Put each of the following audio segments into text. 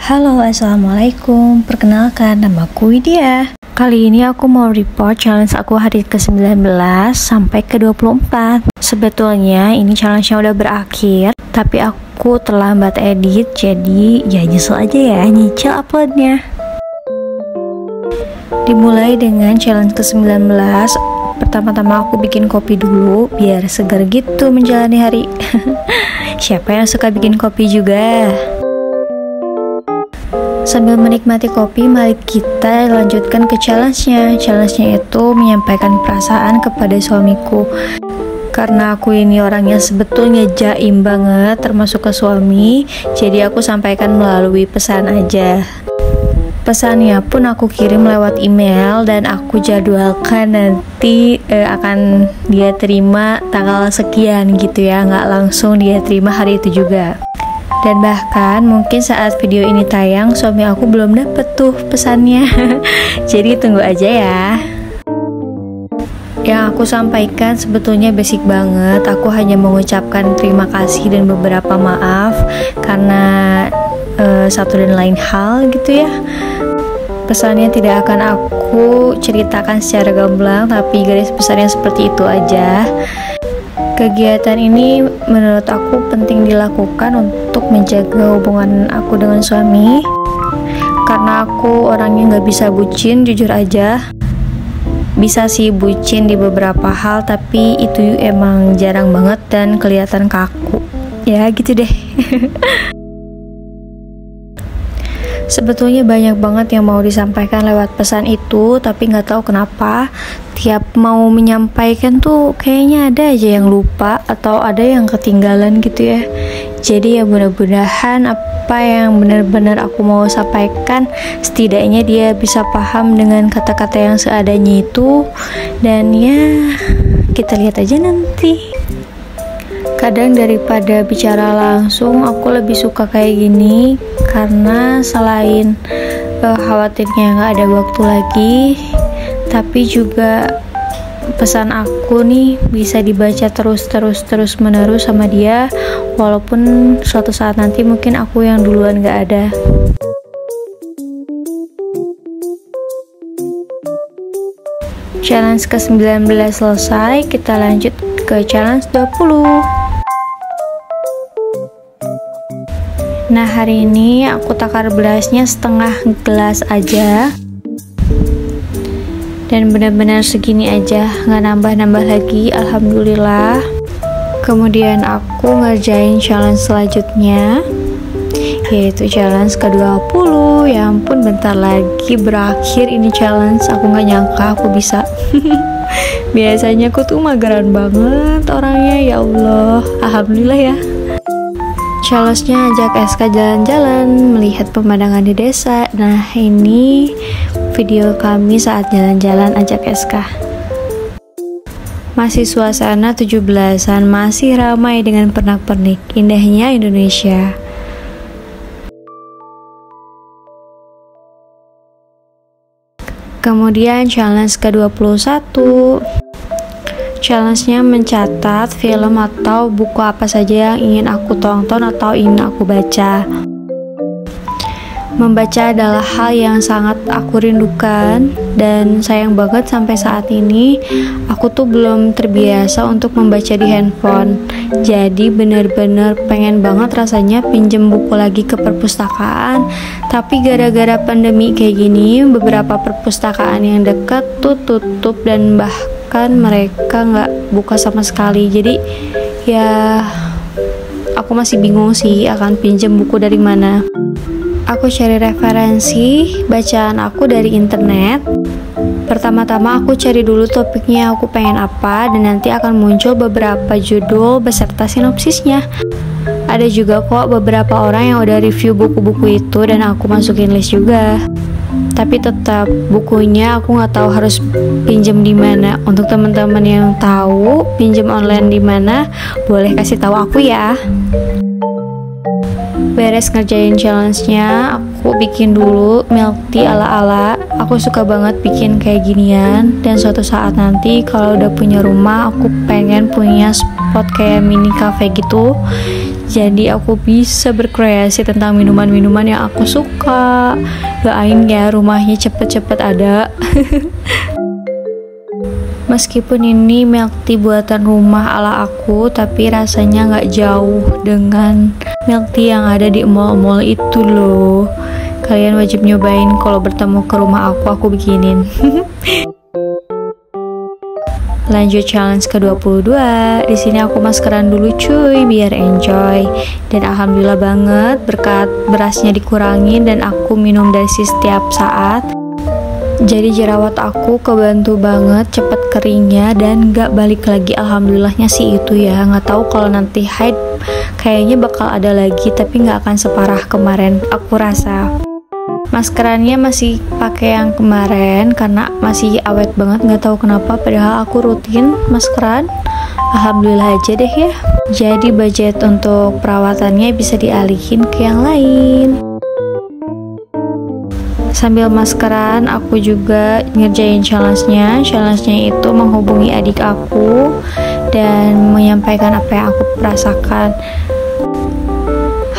Halo, assalamualaikum. Perkenalkan, namaku Widya. Kali ini aku mau report challenge aku hari ke-19 sampai ke-24. Sebetulnya ini challenge-nya udah berakhir, tapi aku terlambat edit, jadi ya nyesel aja ya nyicil uploadnya. Dimulai dengan challenge ke-19. Pertama-tama aku bikin kopi dulu biar segar gitu menjalani hari. Siapa yang suka bikin kopi juga? Sambil menikmati kopi, mari kita lanjutkan ke challenge-nya. Challenge-nya itu menyampaikan perasaan kepada suamiku. Karena aku ini orangnya sebetulnya jaim banget, termasuk ke suami, jadi aku sampaikan melalui pesan aja. Pesannya pun aku kirim lewat email dan aku jadwalkan nanti akan dia terima tanggal sekian gitu ya, nggak langsung dia terima hari itu juga. Dan bahkan mungkin saat video ini tayang suami aku belum dapet tuh pesannya. Jadi tunggu aja ya. Yang aku sampaikan sebetulnya basic banget. Aku hanya mengucapkan terima kasih dan beberapa maaf karena satu dan lain hal gitu ya. Pesannya tidak akan aku ceritakan secara gamblang, tapi garis besarnya seperti itu aja. Kegiatan ini menurut aku penting dilakukan untuk menjaga hubungan aku dengan suami. Karena aku orangnya nggak bisa bucin, jujur aja. Bisa sih bucin di beberapa hal, tapi itu emang jarang banget dan kelihatan kaku. Ya gitu deh. Sebetulnya banyak banget yang mau disampaikan lewat pesan itu, tapi nggak tahu kenapa tiap mau menyampaikan tuh kayaknya ada aja yang lupa atau ada yang ketinggalan gitu ya. Jadi ya mudah-mudahan apa yang benar-benar aku mau sampaikan setidaknya dia bisa paham dengan kata-kata yang seadanya itu, dan ya kita lihat aja nanti. Kadang daripada bicara langsung, aku lebih suka kayak gini karena selain khawatirnya nggak ada waktu lagi, tapi juga pesan aku nih bisa dibaca terus menerus sama dia, walaupun suatu saat nanti mungkin aku yang duluan nggak ada. Challenge ke-19 selesai, kita lanjut ke challenge 20. Nah hari ini aku takar belasnya setengah gelas aja, dan benar-benar segini aja, nggak nambah-nambah lagi, alhamdulillah. Kemudian aku ngerjain challenge selanjutnya, yaitu challenge ke-20. Ya ampun, bentar lagi berakhir ini challenge. Aku nggak nyangka aku bisa. Biasanya aku tuh mageran banget orangnya, ya Allah. Alhamdulillah ya. Challenge-nya ajak SK jalan-jalan, melihat pemandangan di desa. Nah ini video kami saat jalan-jalan ajak SK. Masih suasana 17-an, masih ramai dengan pernak-pernik. Indahnya Indonesia. Kemudian challenge ke-21. Challenge-nya mencatat film atau buku apa saja yang ingin aku tonton atau ingin aku baca. Membaca adalah hal yang sangat aku rindukan, dan sayang banget sampai saat ini aku tuh belum terbiasa untuk membaca di handphone. Jadi bener-bener pengen banget rasanya pinjem buku lagi ke perpustakaan, tapi gara-gara pandemi kayak gini beberapa perpustakaan yang dekat tuh tutup dan bahkan mereka nggak buka sama sekali. Jadi ya aku masih bingung sih akan pinjem buku dari mana. Aku cari referensi bacaan aku dari internet. Pertama-tama aku cari dulu topiknya aku pengen apa, dan nanti akan muncul beberapa judul beserta sinopsisnya. Ada juga kok beberapa orang yang udah review buku-buku itu dan aku masukin list juga. Tapi tetap bukunya aku nggak tahu harus pinjam di mana. Untuk teman-teman yang tahu pinjam online di mana, boleh kasih tahu aku ya. Beres ngerjain challenge-nya, aku bikin dulu milk tea ala-ala. Aku suka banget bikin kayak ginian, dan suatu saat nanti kalau udah punya rumah, aku pengen punya spot kayak mini cafe gitu. Jadi aku bisa berkreasi tentang minuman-minuman yang aku suka. Doain ya rumahnya cepet-cepet ada. Meskipun ini milk tea buatan rumah ala aku, tapi rasanya nggak jauh dengan milk tea yang ada di mall-mall itu loh. Kalian wajib nyobain kalau bertemu ke rumah aku bikinin. Lanjut challenge ke-22. Di sini aku maskeran dulu cuy biar enjoy. Dan alhamdulillah banget berkat berasnya dikurangin dan aku minum dari setiap saat. Jadi jerawat aku kebantu banget cepet keringnya dan gak balik lagi, alhamdulillahnya sih itu ya. Nggak tahu kalau nanti haid kayaknya bakal ada lagi, tapi nggak akan separah kemarin aku rasa. Maskerannya masih pakai yang kemarin karena masih awet banget, nggak tahu kenapa padahal aku rutin maskeran. Alhamdulillah aja deh ya. Jadi budget untuk perawatannya bisa dialihin ke yang lain. Sambil maskeran, aku juga ngerjain challenge-nya. Challenge-nya itu menghubungi adik aku dan menyampaikan apa yang aku rasakan.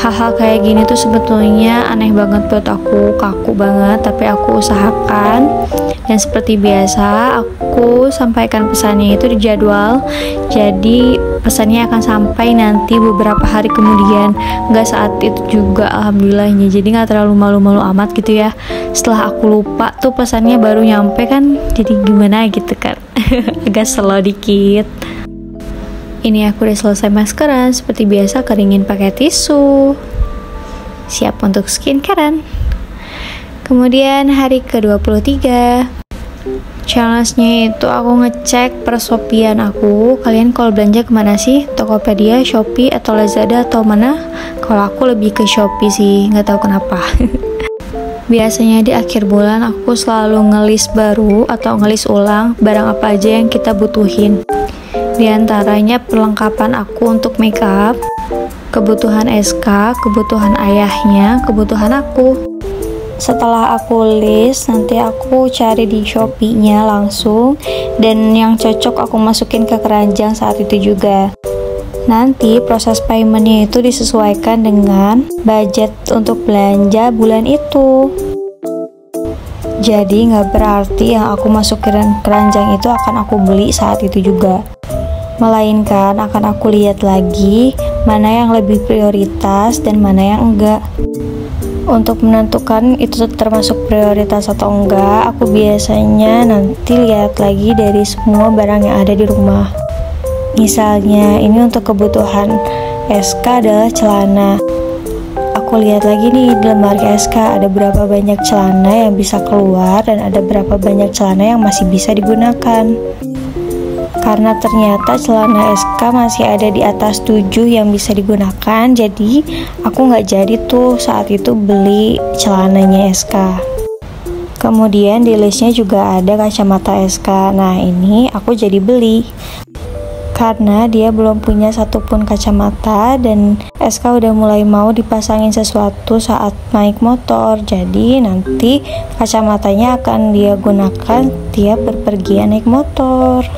Hal-hal kayak gini tuh sebetulnya aneh banget buat aku, kaku banget, tapi aku usahakan. Dan seperti biasa, aku sampaikan pesannya itu di jadwal. Jadi pesannya akan sampai nanti beberapa hari kemudian, nggak saat itu juga alhamdulillahnya. Jadi nggak terlalu malu-malu amat gitu ya. Setelah aku lupa tuh pesannya baru nyampe kan, jadi gimana gitu kan. Agak slow dikit. Ini aku udah selesai maskeran, seperti biasa keringin pakai tisu. Siap untuk skincarean. Kemudian hari ke-23. Challenge-nya itu aku ngecek persopian aku. Kalian kalau belanja kemana sih? Tokopedia, Shopee, atau Lazada, atau mana? Kalau aku lebih ke Shopee sih, nggak tahu kenapa. Biasanya di akhir bulan aku selalu ngelis baru atau ngelis ulang barang apa aja yang kita butuhin. Di antaranya perlengkapan aku untuk makeup, kebutuhan SK, kebutuhan ayahnya, kebutuhan aku. Setelah aku list, nanti aku cari di Shopee-nya langsung, dan yang cocok aku masukin ke keranjang saat itu juga. Nanti proses paymentnya itu disesuaikan dengan budget untuk belanja bulan itu. Jadi nggak berarti yang aku masukin keranjang itu akan aku beli saat itu juga. Melainkan akan aku lihat lagi mana yang lebih prioritas dan mana yang enggak. Untuk menentukan itu termasuk prioritas atau enggak, aku biasanya nanti lihat lagi dari semua barang yang ada di rumah. Misalnya ini untuk kebutuhan SK adalah celana. Aku lihat lagi nih di lemari SK ada berapa banyak celana yang bisa keluar dan ada berapa banyak celana yang masih bisa digunakan. Karena ternyata celana SK masih ada di atas 7 yang bisa digunakan, jadi aku nggak jadi tuh saat itu beli celananya SK. Kemudian di listnya juga ada kacamata SK. Nah ini aku jadi beli karena dia belum punya satupun kacamata dan SK udah mulai mau dipasangin sesuatu saat naik motor. Jadi nanti kacamatanya akan dia gunakan tiap berpergian naik motor.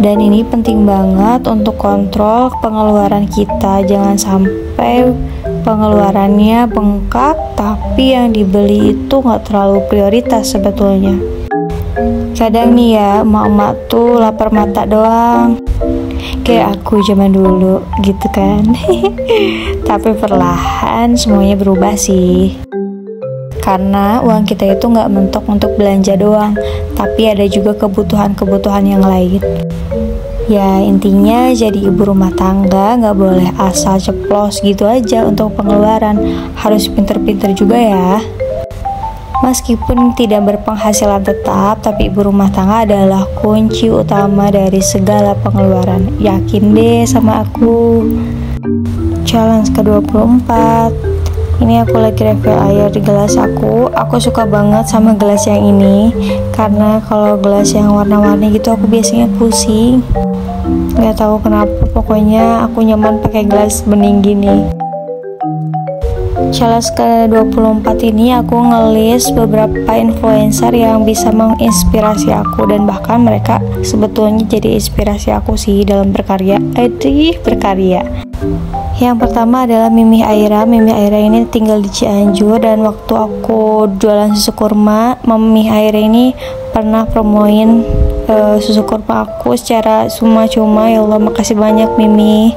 Dan ini penting banget untuk kontrol pengeluaran kita. Jangan sampai pengeluarannya bengkak tapi yang dibeli itu nggak terlalu prioritas sebetulnya. Kadang nih ya emak-emak tuh lapar mata doang, kayak aku zaman dulu gitu kan. Tapi perlahan semuanya berubah sih, karena uang kita itu nggak mentok untuk belanja doang, tapi ada juga kebutuhan-kebutuhan yang lain. Ya intinya jadi ibu rumah tangga nggak boleh asal ceplos gitu aja untuk pengeluaran, harus pinter-pinter juga ya. Meskipun tidak berpenghasilan tetap, tapi ibu rumah tangga adalah kunci utama dari segala pengeluaran. Yakin deh sama aku. Challenge ke-24. Ini aku lagi refill air di gelas aku. Aku suka banget sama gelas yang ini, karena kalau gelas yang warna-warni gitu aku biasanya pusing. Gak tahu kenapa, pokoknya aku nyaman pakai gelas bening gini. Challenge ke-24 ini aku ngelis beberapa influencer yang bisa menginspirasi aku, dan bahkan mereka sebetulnya jadi inspirasi aku sih dalam berkarya. Berkarya. Yang pertama adalah Mimi Aira. Mimi Aira ini tinggal di Cianjur, dan waktu aku jualan susu kurma, Mimi Aira ini pernah promoin susu kurma aku secara cuma-cuma. Ya Allah, makasih banyak Mimi.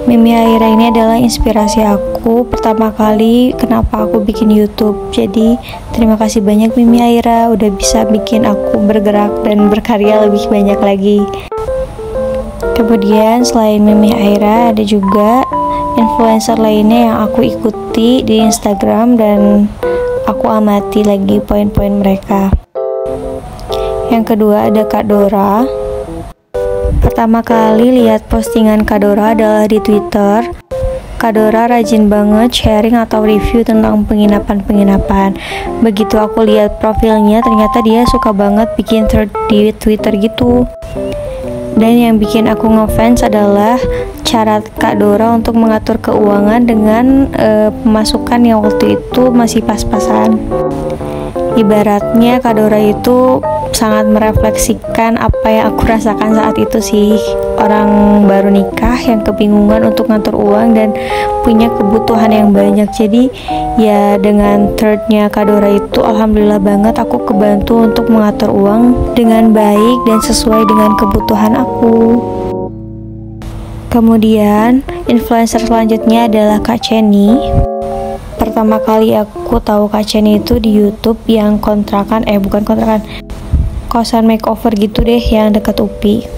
Mimi Aira ini adalah inspirasi aku pertama kali kenapa aku bikin YouTube. Jadi terima kasih banyak Mimi Aira udah bisa bikin aku bergerak dan berkarya lebih banyak lagi. Kemudian selain Mimi Aira, ada juga influencer lainnya yang aku ikuti di Instagram dan aku amati lagi poin-poin mereka. Yang kedua ada Kak Dora. Pertama kali lihat postingan Kak Dora adalah di Twitter. Kak Dora rajin banget sharing atau review tentang penginapan-penginapan. Begitu aku lihat profilnya, ternyata dia suka banget bikin thread di Twitter gitu. Dan yang bikin aku ngefans adalah cara Kak Dora untuk mengatur keuangan dengan pemasukan yang waktu itu masih pas-pasan. Ibaratnya Kak Dora itu sangat merefleksikan apa yang aku rasakan saat itu sih. Orang baru nikah yang kebingungan untuk ngatur uang dan punya kebutuhan yang banyak. Jadi ya dengan threadnya Kak Dora itu alhamdulillah banget aku kebantu untuk mengatur uang dengan baik dan sesuai dengan kebutuhan aku. Kemudian influencer selanjutnya adalah Kak Ceni. Pertama kali aku tahu Kak Ceni itu di YouTube yang kosan makeover gitu deh yang dekat UPI.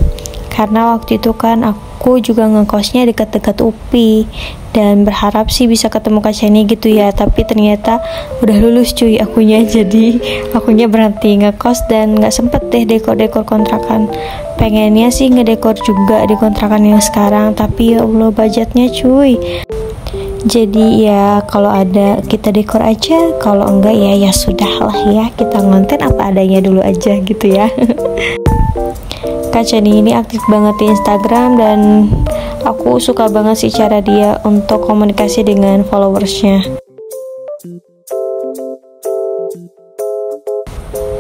Karena waktu itu kan aku juga ngekosnya dekat-dekat UPI dan berharap sih bisa ketemu Kak Ceni gitu ya, tapi ternyata udah lulus cuy akunya, jadi akunya berhenti ngekos dan nggak sempet deh dekor-dekor kontrakan. Pengennya sih ngedekor juga di kontrakan yang sekarang, tapi ya Allah budgetnya cuy. Jadi ya kalau ada kita dekor aja, kalau enggak ya sudah lah ya, kita ngonten apa adanya dulu aja gitu ya. Kak Ceni ini aktif banget di Instagram dan aku suka banget sih cara dia untuk komunikasi dengan followersnya.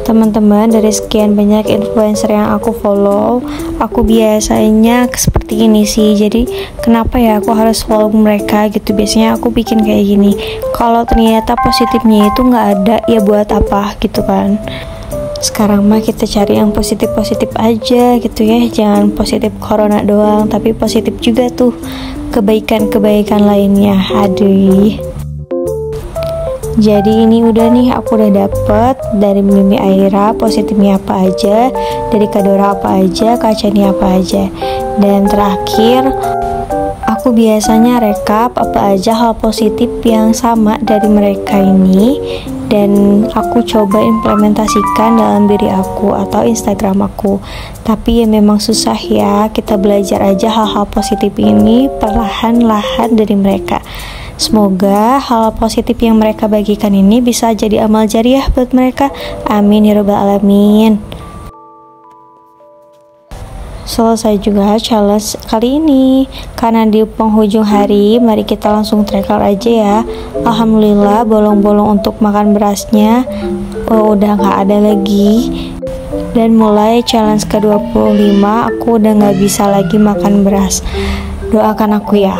Teman-teman, dari sekian banyak influencer yang aku follow, aku biasanya seperti ini sih. Jadi kenapa ya aku harus follow mereka gitu? Biasanya aku bikin kayak gini, kalau ternyata positifnya itu nggak ada, ya buat apa gitu kan. Sekarang mah kita cari yang positif-positif aja gitu ya, jangan positif corona doang, tapi positif juga tuh kebaikan-kebaikan lainnya. Aduh. Jadi ini udah nih, aku udah dapet dari Mimi Aira positifnya apa aja, dari Kak Dora apa aja, Kak Ceni apa aja. Dan terakhir, aku biasanya rekap apa aja hal positif yang sama dari mereka ini, dan aku coba implementasikan dalam diri aku atau Instagram aku. Tapi ya memang susah ya, kita belajar aja hal-hal positif ini perlahan-lahan dari mereka. Semoga hal positif yang mereka bagikan ini bisa jadi amal jariah buat mereka. Amin ya rabbal alamin. Selesai juga challenge kali ini. Karena di penghujung hari, mari kita langsung tracker aja ya. Alhamdulillah bolong-bolong untuk makan berasnya udah gak ada lagi. Dan mulai challenge ke-25 aku udah gak bisa lagi makan beras. Doakan aku ya.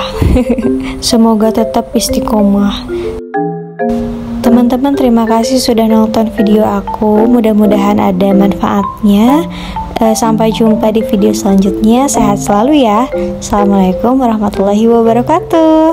Semoga tetap istiqomah. Teman-teman, terima kasih sudah nonton video aku. Mudah-mudahan ada manfaatnya. Sampai jumpa di video selanjutnya. Sehat selalu ya. Assalamualaikum warahmatullahi wabarakatuh.